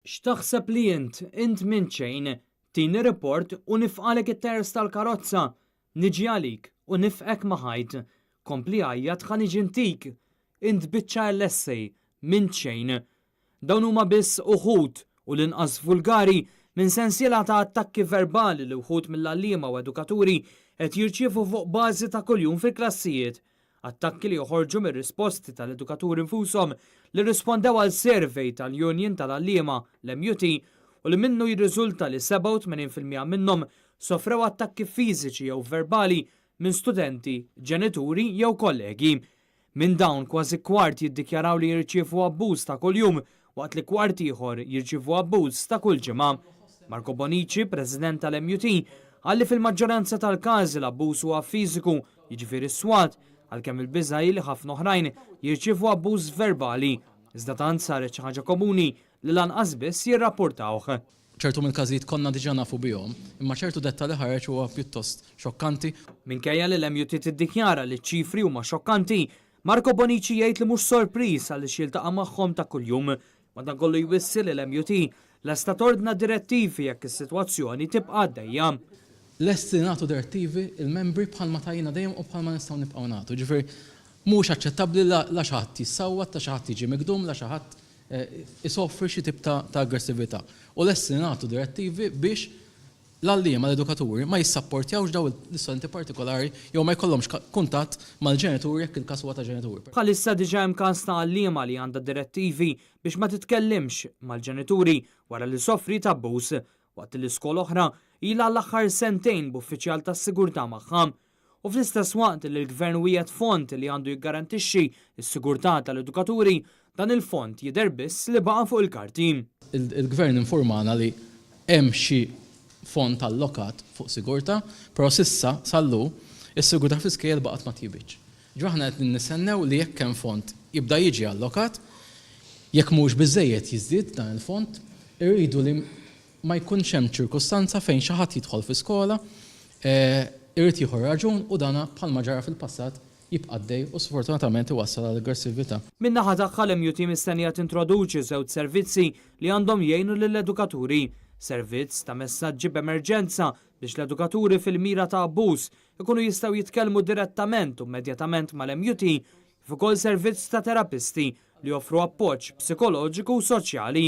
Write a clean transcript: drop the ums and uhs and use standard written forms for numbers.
X'taħseb li int minn xejn, tini report u nifqalek it-ters tal-karozza, niġi għalik u nifqek maħajt, kompli għajjat ħan iġintik, int biċċa l-essej minn xejn. Dawn huma biss uħud u l-inqas vulgari minn sensiela ta' attakki verbali li uħud mill-għalliema u edukaturi qed jirċievu fuq bażi ta' kuljum fil-klassijiet. Attakki li joħorġu mir-risposti tal-edukaturi infushom li rispondew għal survey tal-Union tal-għalliema l-MUT u li minnu jirriżulta li 87% minnhom sofrew attakki fiżiċi jew verbali minn studenti, ġenituri jew kollegi. Minn dawn kważi kwart jiddikjaraw li jirċievu abbuż ta' kuljum waqt li kwart ieħor jirċievu abbuż ta' kull ġimgħa. Marco Bonici, President tal-MUT, għalli fil-maġġoranza tal-każi l-abbuż huwa fiżiku, jiġifieri swat, għalkemm il-biżgħi li ħafna oħrajn jirċievu abbuż verbali, iżda tant saret xi ħaġa komuni li lanqas biss jirrapportawh. ċertu mill-każijiet konna diġà nafu bihom, imma ċertu dettali ħareġ huwa pjuttost xokkanti. Minkejja li l-MUT tiddikjara li ċ-ċifri huma xokkanti, Marco Bonici jgħid li mhux sorpriż għaliex jiltaqa' magħhom ta' kuljum, madankollu jwissi li l-MUT lesta tordna direttivi jekk is-sitwazzjoni tibqa' għaddejja. Lesti nagħtu direttivi il-membri bħalma tajjina dejjem u bħalma nistgħu nibqgħu nagħtu. Ġifieri mhux aċċettabbli la xi ħadd jissawwat, ta' xi ħadd jiġi migdum, la xi ħadd isofri xi tip ta' aggressività. U lesti nagħtu direttivi biex l-għalliema l-edukaturi ma jissapportjawx daw l-istudenti partikolari jew ma jkollhomx kuntatt mal-ġenituri jekk il-każ huwa ta' ġenituri. Bħalissa diġà hemm każ ta' għalliema li għandha direttivi biex ma titkellimx mal-ġenituri wara li sofri ta' abbuż waqt li skola oħra ilha l-aħħar sentejn b'uffiċjal tas-sigurtà magħha. U fl-istess waqt li l-Gvern wieħed fond li għandu jiggarantixxi s-sigurtà tal-edukaturi, dan il-fond jidher biss li baqa' fuq il-karti. Il-Gvern informana li hemm xi fond allokat fuq sigurtà, però sissa sallu is-sigurtà fiskali baqgħet ma tjibiċ. Ġu aħna qed nistennew li jekk hemm fond jibda jiġi allokat, jekk mhux biżejjed jiżdied dan il-fond, irridu li ma jkunx hemm ċirkustanza fejn xi ħadd jidħol fi skola, irid jieħu raġun u dana bħalma ġara fil-passat jibqa' għaddej u sfortunatament iwassal għal aggressività. Min-naħa tagħha l-MUT mistennija tintroduċi żewġ servizzi li għandhom jgħinu lill-edukaturi. Servizz ta' messaġġi b'emerġenza biex l-edukaturi fil-mira ta' abbuż ikunu jistgħu jitkellmu direttament u immedjatament mal-MUT fuq ukoll servizz ta' terapisti li joffru appoġġ psikoloġiku u soċjali.